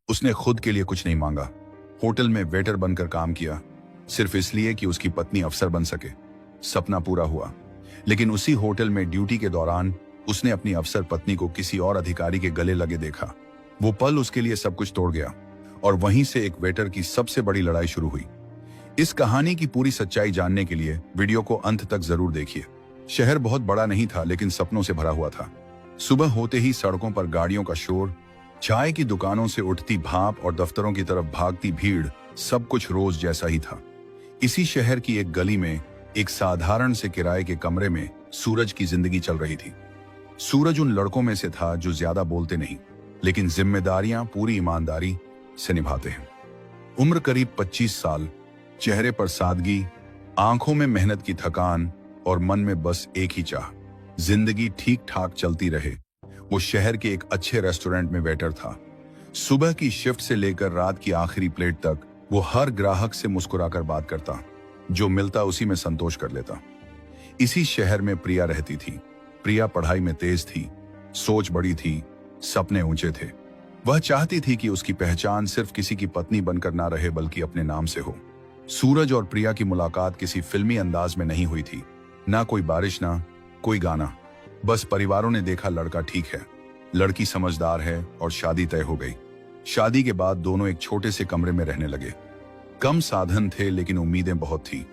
उसने खुद के लिए कुछ नहीं मांगा। होटल में वेटर बनकर काम किया, सिर्फ इसलिए कि उसकी पत्नी अफसर बन सके। सपना पूरा हुआ, लेकिन उसी होटल में ड्यूटी के दौरान उसने अपनी अफसर पत्नी को किसी और अधिकारी के गले लगे देखा। वो पल उसके लिए सब कुछ तोड़ गया, और वहीं से एक वेटर की सबसे बड़ी लड़ाई शुरू हुई। इस कहानी की पूरी सच्चाई जानने के लिए वीडियो को अंत तक जरूर देखिए। शहर बहुत बड़ा नहीं था, लेकिन सपनों से भरा हुआ था। सुबह होते ही सड़कों पर गाड़ियों का शोर, चाय की दुकानों से उठती भाप और दफ्तरों की तरफ भागती भीड़, सब कुछ रोज जैसा ही था। इसी शहर की एक गली में एक साधारण से किराए के कमरे में सूरज की जिंदगी चल रही थी। सूरज उन लड़कों में से था जो ज्यादा बोलते नहीं, लेकिन जिम्मेदारियां पूरी ईमानदारी से निभाते हैं। उम्र करीब 25 साल, चेहरे पर सादगी, आंखों में मेहनत की थकान और मन में बस एक ही चाह, जिंदगी ठीक ठाक चलती रहे। वो शहर के एक अच्छे रेस्टोरेंट में वेटर था। सुबह की शिफ्ट से लेकर रात की आखिरी प्लेट तक वो हर ग्राहक से मुस्कुराकर बात करता, जो मिलता उसी में संतोष कर लेता। इसी शहर में प्रिया रहती थी। प्रिया पढ़ाई में तेज थी, सोच बड़ी थी, सपने ऊंचे थे। वह चाहती थी कि उसकी पहचान सिर्फ किसी की पत्नी बनकर ना रहे, बल्कि अपने नाम से हो। सूरज और प्रिया की मुलाकात किसी फिल्मी अंदाज में नहीं हुई थी। ना कोई बारिश, ना कोई गाना, बस परिवारों ने देखा लड़का ठीक है, लड़की समझदार है, और शादी तय हो गई। शादी के बाद दोनों एक छोटे से कमरे में रहने लगे। कम साधन थे, लेकिन उम्मीदें बहुत थी।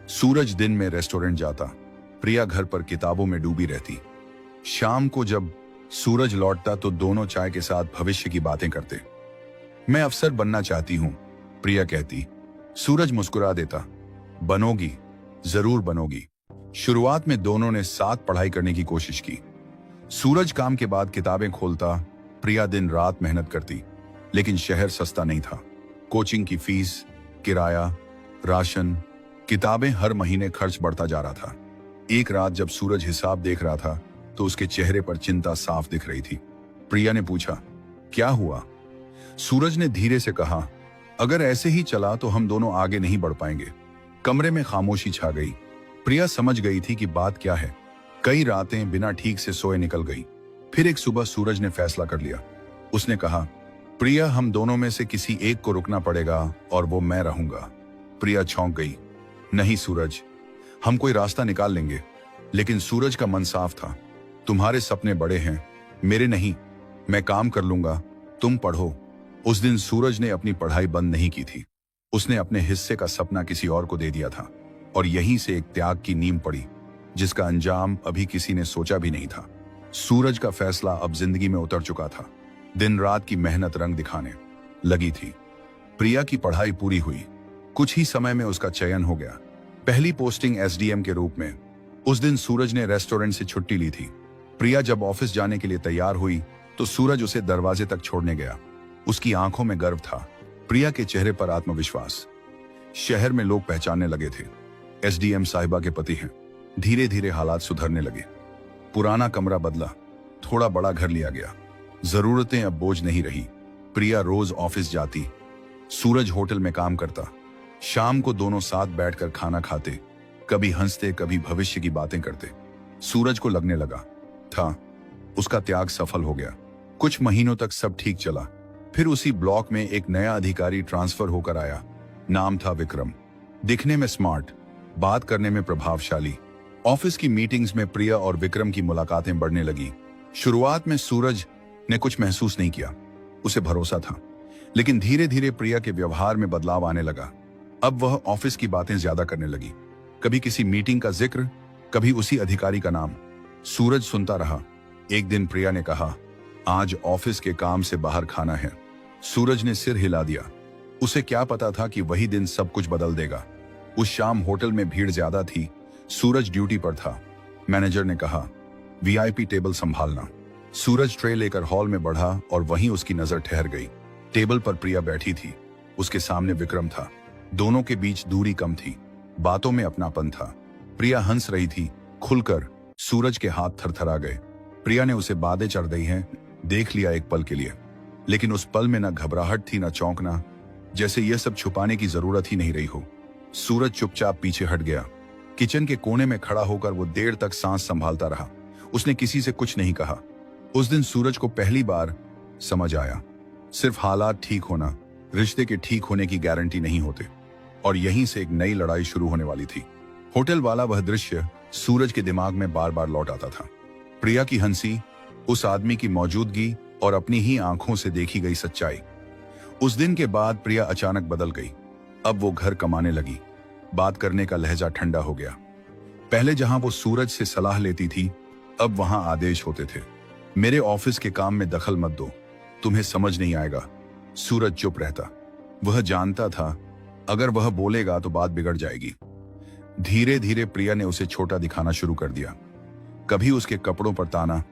सूरज दिन में रेस्टोरेंट जाता, प्रिया घर पर किताबों में डूबी रहती। शाम को जब सूरज लौटता तो दोनों चाय के साथ भविष्य की बातें करते। मैं अफसर बनना चाहती हूं, प्रिया कहती। सूरज मुस्कुरा देता, बनोगी, जरूर बनोगी। शुरुआत में दोनों ने साथ पढ़ाई करने की कोशिश की। सूरज काम के बाद किताबें खोलता, प्रिया दिन रात मेहनत करती। लेकिन शहर सस्ता नहीं था। कोचिंग की फीस, किराया, राशन, किताबें, हर महीने खर्च बढ़ता जा रहा था। एक रात जब सूरज हिसाब देख रहा था तो उसके चेहरे पर चिंता साफ दिख रही थी। प्रिया ने पूछा, क्या हुआ? सूरज ने धीरे से कहा, अगर ऐसे ही चला तो हम दोनों आगे नहीं बढ़ पाएंगे। कमरे में खामोशी छा गई। प्रिया समझ गई थी कि बात क्या है। कई रातें बिना ठीक से सोए निकल गई। फिर एक सुबह सूरज ने फैसला कर लिया। उसने कहा, प्रिया, हम दोनों में से किसी एक को रुकना पड़ेगा, और वो मैं रहूंगा। प्रिया चौंक गई। नहीं सूरज, हम कोई रास्ता निकाल लेंगे। लेकिन सूरज का मन साफ था। तुम्हारे सपने बड़े हैं, मेरे नहीं। मैं काम कर लूंगा, तुम पढ़ो। उस दिन सूरज ने अपनी पढ़ाई बंद नहीं की थी। उसने अपने हिस्से का सपना किसी और को दे दिया था, और यहीं से एक त्याग की नींव पड़ी, जिसका अंजाम अभी किसी ने सोचा भी नहीं था। सूरज का फैसला अब जिंदगी में उतर चुका था। दिन रात की मेहनत रंग दिखाने लगी थी। प्रिया की पढ़ाई पूरी हुई। कुछ ही समय में उसका चयन हो गया, पहली पोस्टिंग एसडीएम के रूप में। उस दिन सूरज ने रेस्टोरेंट से छुट्टी ली थी। प्रिया जब ऑफिस जाने के लिए तैयार हुई तो सूरज उसे दरवाजे तक छोड़ने गया। उसकी आंखों में गर्व था, प्रिया के चेहरे पर आत्मविश्वास। शहर में लोग पहचानने लगे थे, एसडीएम साहिबा के पति हैं। धीरे धीरे हालात सुधरने लगे। पुराना कमरा बदला, थोड़ा बड़ा घर लिया गया। जरूरतें अब बोझ नहीं रही। प्रिया रोज ऑफिस जाती, सूरज होटल में काम करता। शाम को दोनों साथ बैठकर खाना खाते, कभी हंसते, कभी भविष्य की बातें करते। सूरज को लगने लगा था उसका त्याग सफल हो गया। कुछ महीनों तक सब ठीक चला। फिर उसी ब्लॉक में एक नया अधिकारी ट्रांसफर होकर आया। नाम था विक्रम। दिखने में स्मार्ट, बात करने में प्रभावशाली। ऑफिस की मीटिंग्स में प्रिया और विक्रम की मुलाकातें बढ़ने लगी। शुरुआत में सूरज ने कुछ महसूस नहीं किया, उसे भरोसा था। लेकिन धीरे धीरे प्रिया के व्यवहार में बदलाव आने लगा। अब वह ऑफिस की बातें ज्यादा करने लगी, कभी किसी मीटिंग का जिक्र, कभी उसी अधिकारी का नाम। सूरज सुनता रहा। एक दिन प्रिया ने कहा, आज ऑफिस के काम से बाहर खाना है। सूरज ने सिर हिला दिया। उसे क्या पता था कि वही दिन सब कुछ बदल देगा। उस शाम होटल में भीड़ ज्यादा थी। सूरज ड्यूटी पर था। मैनेजर ने कहा, वीआईपी टेबल संभालना। सूरज ट्रे लेकर हॉल में बढ़ा, और वहीं उसकी नजर ठहर गई। टेबल पर प्रिया बैठी थी, उसके सामने विक्रम था। दोनों के बीच दूरी कम थी, बातों में अपनापन था। प्रिया हंस रही थी खुलकर। सूरज के हाथ थरथरा गए। प्रिया ने उसे बातें चढ़ गई हैं देख लिया एक पल के लिए, लेकिन उस पल में न घबराहट थी, न चौंकना, जैसे यह सब छुपाने की जरूरत ही नहीं रही हो। सूरज चुपचाप पीछे हट गया। किचन के कोने में खड़ा होकर वो देर तक सांस संभालता रहा। उसने किसी से कुछ नहीं कहा। उस दिन सूरज को पहली बार समझ आया, सिर्फ हालात ठीक होना रिश्ते के ठीक होने की गारंटी नहीं होते। और यहीं से एक नई लड़ाई शुरू होने वाली थी। होटल वाला वह दृश्य सूरज के दिमाग में बार बार लौट आता था। प्रिया की हंसी, उस आदमी की मौजूदगी और अपनी ही आंखों से देखी गई सच्चाई। उस दिन के बाद प्रिया अचानक बदल गई। अब वो घर कमाने लगी, बात करने का लहजा ठंडा हो गया। पहले जहां वो सूरज से सलाह लेती थी, अब वहां आदेश होते थे, मेरे ऑफिस के काम में दखल मत दो, तुम्हें समझ नहीं आएगा। सूरज चुप रहता। वह जानता था अगर वह बोलेगा तो बात बिगड़ जाएगी। धीरे धीरे प्रिया ने उसे छोटा दिखाना शुरू कर दिया। कभी उसके कपड़ों पर ताना,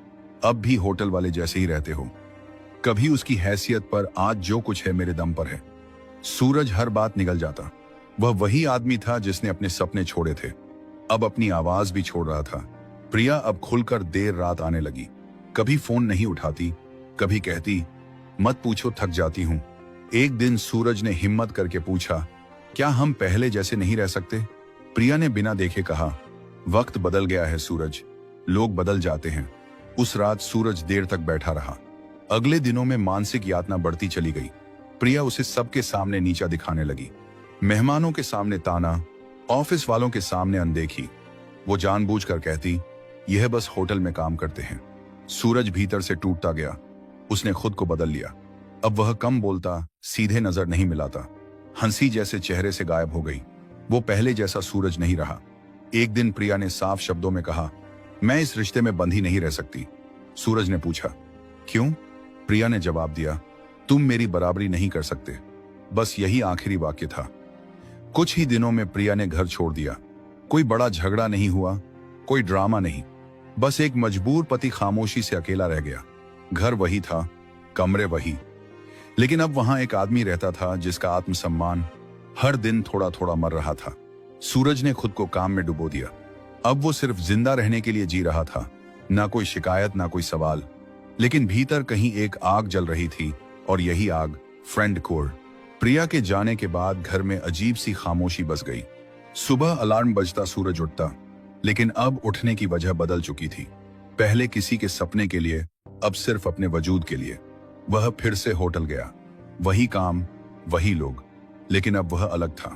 अब भी होटल वाले जैसे ही रहते हो। कभी उसकी हैसियत पर, आज जो कुछ है मेरे दम पर है। सूरज हर बात निगल जाता। वह वही आदमी था जिसने अपने सपने छोड़े थे, अब अपनी आवाज भी छोड़ रहा था। प्रिया अब खुलकर देर रात आने लगी। कभी फोन नहीं उठाती, कभी कहती मत पूछो, थक जाती हूं। एक दिन सूरज ने हिम्मत करके पूछा, क्या हम पहले जैसे नहीं रह सकते? प्रिया ने बिना देखे कहा, वक्त बदल गया है सूरज, लोग बदल जाते हैं। उस रात सूरज देर तक बैठा रहा। अगले दिनों में मानसिक यातना बढ़ती चली गई। प्रिया उसे सबके सामने नीचा दिखाने लगी। मेहमानों के सामने ताना, ऑफिस वालों के सामने अनदेखी। वो जानबूझकर कहती, यह बस होटल में काम करते हैं। सूरज भीतर से टूटता गया। उसने खुद को बदल लिया। अब वह कम बोलता, सीधे नजर नहीं मिलाता। हंसी जैसे चेहरे से गायब हो गई। वो पहले जैसा सूरज नहीं रहा। एक दिन प्रिया ने साफ शब्दों में कहा, मैं इस रिश्ते में बंधी नहीं रह सकती। सूरज ने पूछा, क्यों? प्रिया ने जवाब दिया, तुम मेरी बराबरी नहीं कर सकते। बस यही आखिरी वाक्य था। कुछ ही दिनों में प्रिया ने घर छोड़ दिया। कोई बड़ा झगड़ा नहीं हुआ, कोई ड्रामा नहीं, बस एक मजबूर पति खामोशी से अकेला रह गया। घर वही था, कमरे वही, लेकिन अब वहां एक आदमी रहता था जिसका आत्मसम्मान हर दिन थोड़ा थोड़ा मर रहा था। सूरज ने खुद को काम में डुबो दिया। अब वो सिर्फ जिंदा रहने के लिए जी रहा था, ना कोई शिकायत, ना कोई सवाल। लेकिन भीतर कहीं एक आग जल रही थी, और यही आग फ्रेंड कोर। प्रिया के जाने के बाद घर में अजीब सी खामोशी बस गई। सुबह अलार्म बजता, सूरज उठता, लेकिन अब उठने की वजह बदल चुकी थी। पहले किसी के सपने के लिए, अब सिर्फ अपने वजूद के लिए। वह फिर से होटल गया, वही काम, वही लोग, लेकिन अब वह अलग था।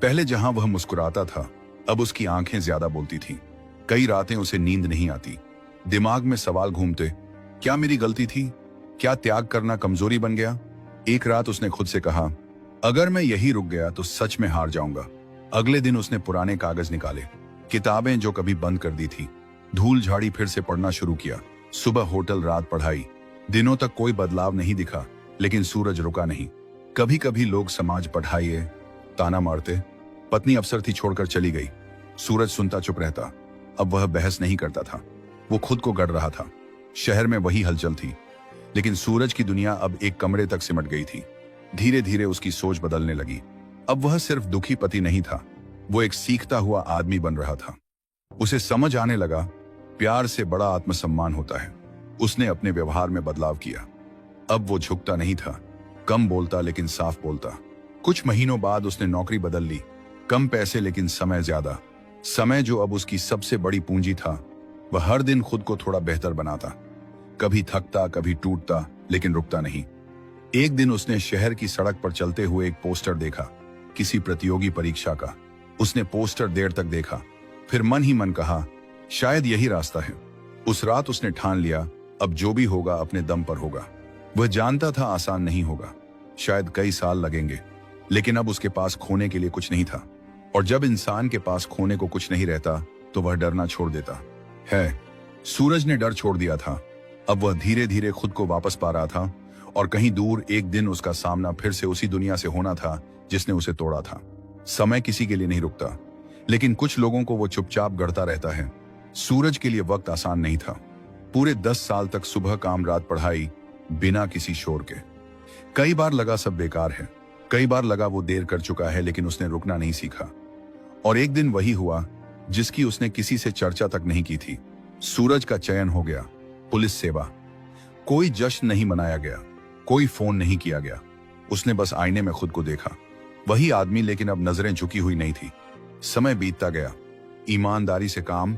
पहले जहां वह मुस्कुराता था, अब उसकी आंखें ज्यादा बोलती थीं। कई रातें उसे नींद नहीं आती। दिमाग में सवाल घूमते, क्या मेरी गलती थी? क्या त्याग करना कमजोरी बन गया? एक रात उसने खुद से कहा, अगर मैं यही रुक गया तो सच में हार जाऊंगा। अगले दिन उसने पुराने कागज निकाले, किताबें जो कभी बंद कर दी थी, धूल झाड़ी, फिर से पढ़ना शुरू किया। सुबह होटल, रात पढ़ाई। दिनों तक कोई बदलाव नहीं दिखा, लेकिन सूरज रुका नहीं। कभी कभी लोग समाज पढ़ाइए ताना मारते। पत्नी अफसर थी, छोड़कर चली गई। सूरज सुनता चुप रहता। अब वह बहस नहीं करता था, वो खुद को गढ़ रहा था। शहर में वही हलचल थी, लेकिन सूरज की दुनिया अब एक कमरे तक सिमट गई थी। धीरे धीरे उसकी सोच बदलने लगी। अब वह सिर्फ दुखी पति नहीं था, वो एक सीखता हुआ आदमी बन रहा था। उसे समझ आने लगा, प्यार से बड़ा आत्मसम्मान होता है। उसने अपने व्यवहार में बदलाव किया। अब वो झुकता नहीं था, कम बोलता लेकिन साफ बोलता। कुछ महीनों बाद उसने नौकरी बदल ली। कम पैसे लेकिन समय ज्यादा। समय जो अब उसकी सबसे बड़ी पूंजी था। वह हर दिन खुद को थोड़ा बेहतर बनाता। कभी थकता, कभी टूटता, लेकिन रुकता नहीं। एक दिन उसने शहर की सड़क पर चलते हुए एक पोस्टर देखा, किसी प्रतियोगी परीक्षा का। उसने पोस्टर देर तक देखा, फिर मन ही मन कहा, शायद यही रास्ता है। उस रात उसने ठान लिया, अब जो भी होगा अपने दम पर होगा। वह जानता था आसान नहीं होगा, शायद कई साल लगेंगे, लेकिन अब उसके पास खोने के लिए कुछ नहीं था। और जब इंसान के पास खोने को कुछ नहीं रहता, तो वह डरना छोड़ देता है। सूरज ने डर छोड़ दिया था। अब वह धीरे धीरे खुद को वापस पा रहा था, और कहीं दूर एक दिन उसका सामना फिर से उसी दुनिया से होना था जिसने उसे तोड़ा था। समय किसी के लिए नहीं रुकता, लेकिन कुछ लोगों को वो चुपचाप गढ़ता रहता है। सूरज के लिए वक्त आसान नहीं था। पूरे 10 साल तक सुबह काम, रात पढ़ाई, बिना किसी शोर के। कई बार लगा सब बेकार है, कई बार लगा वो देर कर चुका है, लेकिन उसने रुकना नहीं सीखा। और एक दिन वही हुआ जिसकी उसने किसी से चर्चा तक नहीं की थी। सूरज का चयन हो गया, पुलिस सेवा। कोई जश्न नहीं मनाया गया, कोई फोन नहीं किया गया। उसने बस आईने में खुद को देखा, वही आदमी, लेकिन अब नजरें झुकी हुई नहीं थी। समय बीतता गया, ईमानदारी से काम,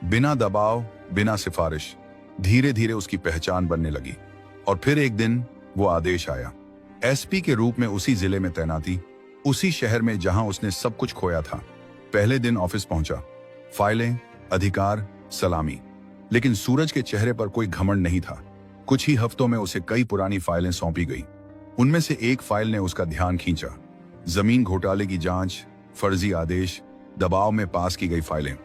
बिना दबाव, बिना सिफारिश। धीरे धीरे उसकी पहचान बनने लगी। और फिर एक दिन वो आदेश आया, एसपी के रूप में उसी जिले में तैनाती, उसी शहर में जहां उसने सब कुछ खोया था। पहले दिन ऑफिस पहुंचा, फाइलें, अधिकार, सलामी। लेकिन सूरज के चेहरे पर कोई घमंड नहीं था। कुछ ही हफ्तों में उसे कई पुरानी फाइलें सौंपी गई। उनमें से एक फाइल ने उसका ध्यान खींचा। जमीन घोटाले की जांच, फर्जी आदेश, दबाव में पास की गई फाइलें।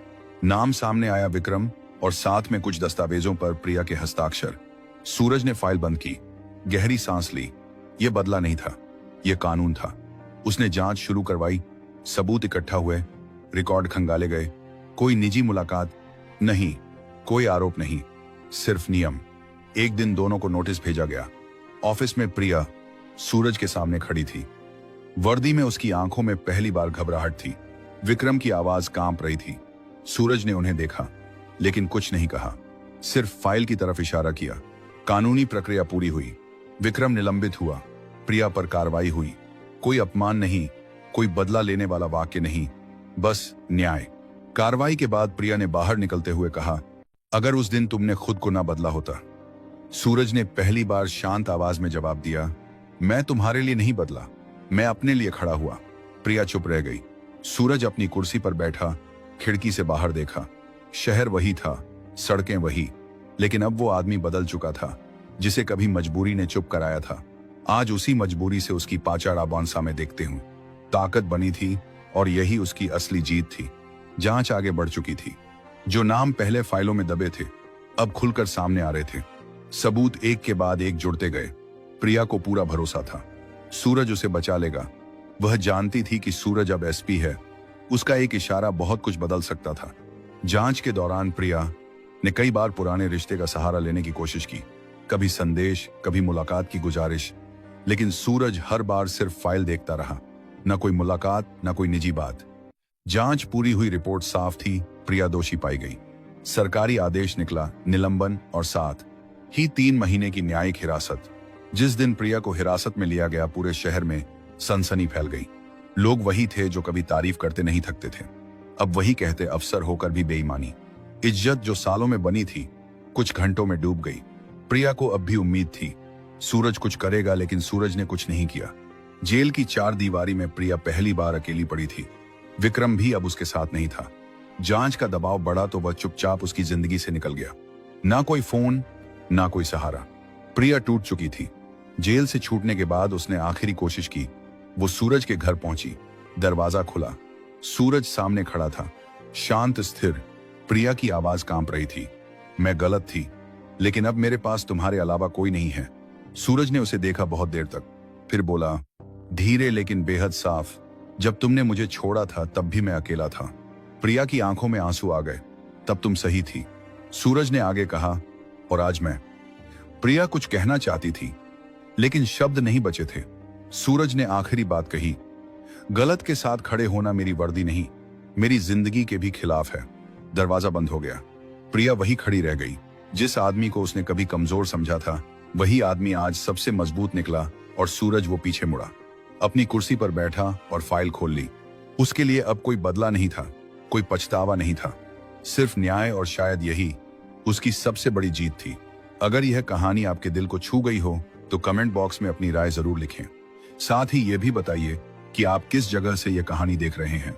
नाम सामने आया विक्रम और साथ में कुछ दस्तावेजों पर प्रिया के हस्ताक्षर। सूरज ने फाइल बंद की, गहरी सांस ली। यह बदला नहीं था, यह कानून था। उसने जांच शुरू करवाई, सबूत इकट्ठा हुए, रिकॉर्ड खंगाले गए। कोई निजी मुलाकात नहीं, कोई आरोप नहीं, सिर्फ नियम। एक दिन दोनों को नोटिस भेजा गया। ऑफिस में प्रिया सूरज के सामने खड़ी थी। वर्दी में उसकी आंखों में पहली बार घबराहट थी। विक्रम की आवाज कांप रही थी। सूरज ने उन्हें देखा, लेकिन कुछ नहीं कहा, सिर्फ फाइल की तरफ इशारा किया। कानूनी प्रक्रिया पूरी हुई। विक्रम निलंबित हुआ, प्रिया पर कार्रवाई हुई। कोई अपमान नहीं, कोई बदला लेने वाला वाक्य नहीं, बस न्याय। कार्रवाई के बाद प्रिया ने बाहर निकलते हुए कहा, अगर उस दिन तुमने खुद को ना बदला होता। सूरज ने पहली बार शांत आवाज में जवाब दिया, मैं तुम्हारे लिए नहीं बदला, मैं अपने लिए खड़ा हुआ। प्रिया चुप रह गई। सूरज अपनी कुर्सी पर बैठा, खिड़की से बाहर देखा। शहर वही था, सड़कें वही, लेकिन अब वो आदमी बदल चुका था, जिसे कभी मजबूरी ने चुप कराया था। आज उसी मजबूरी से उसकी पाचाड़ बॉन्सा में देखते हूं। ताकत बनी थी और यही उसकी असली जीत थी। जांच आगे बढ़ चुकी थी। जो नाम पहले फाइलों में दबे थे, अब खुलकर सामने आ रहे थे। सबूत एक के बाद एक जुड़ते गए। प्रिया को पूरा भरोसा था, सूरज उसे बचा लेगा। वह जानती थी कि सूरज अब एसपी है। उसका एक इशारा बहुत कुछ बदल सकता था। जांच के दौरान प्रिया ने कई बार पुराने रिश्ते का सहारा लेने की कोशिश की, कभी संदेश, कभी मुलाकात की गुजारिश, लेकिन सूरज हर बार सिर्फ फाइल देखता रहा। न कोई मुलाकात, न कोई निजी बात। जांच पूरी हुई, रिपोर्ट साफ थी, प्रिया दोषी पाई गई। सरकारी आदेश निकला, निलंबन और साथ ही 3 महीने की न्यायिक हिरासत। जिस दिन प्रिया को हिरासत में लिया गया, पूरे शहर में सनसनी फैल गई। लोग वही थे जो कभी तारीफ करते नहीं थकते थे, अब वही कहते अफसर होकर भी बेईमानी। इज्जत जो सालों में बनी थी, कुछ घंटों में डूब गई। प्रिया को अब भी उम्मीद थी, सूरज कुछ करेगा, लेकिन सूरज ने कुछ नहीं किया। जेल की 4 दीवारी में प्रिया पहली बार अकेली पड़ी थी। विक्रम भी अब उसके साथ नहीं था। जांच का दबाव बढ़ा तो वह चुपचाप उसकी जिंदगी से निकल गया। ना कोई फोन, ना कोई सहारा। प्रिया टूट चुकी थी। जेल से छूटने के बाद उसने आखिरी कोशिश की। वो सूरज के घर पहुंची। दरवाजा खुला, सूरज सामने खड़ा था, शांत, स्थिर। प्रिया की आवाज कांप रही थी, मैं गलत थी, लेकिन अब मेरे पास तुम्हारे अलावा कोई नहीं है। सूरज ने उसे देखा बहुत देर तक, फिर बोला, धीरे लेकिन बेहद साफ, जब तुमने मुझे छोड़ा था तब भी मैं अकेला था। प्रिया की आंखों में आंसू आ गए, तब तुम सही थी। सूरज ने आगे कहा, और आज मैं। प्रिया कुछ कहना चाहती थी, लेकिन शब्द नहीं बचे थे। सूरज ने आखिरी बात कही, गलत के साथ खड़े होना मेरी वर्दी नहीं, मेरी जिंदगी के भी खिलाफ है। दरवाजा बंद हो गया। प्रिया वही खड़ी रह गई। जिस आदमी को उसने कभी कमजोर समझा था, वही आदमी आज सबसे मजबूत निकला। और सूरज वो पीछे मुड़ा, अपनी कुर्सी पर बैठा और फाइल खोल ली। उसके लिए अब कोई बदला नहीं था, कोई पछतावा नहीं था, सिर्फ न्याय। और शायद यही उसकी सबसे बड़ी जीत थी। अगर यह कहानी आपके दिल को छू गई हो तो कमेंट बॉक्स में अपनी राय जरूर लिखें। साथ ही ये भी बताइए कि आप किस जगह से यह कहानी देख रहे हैं।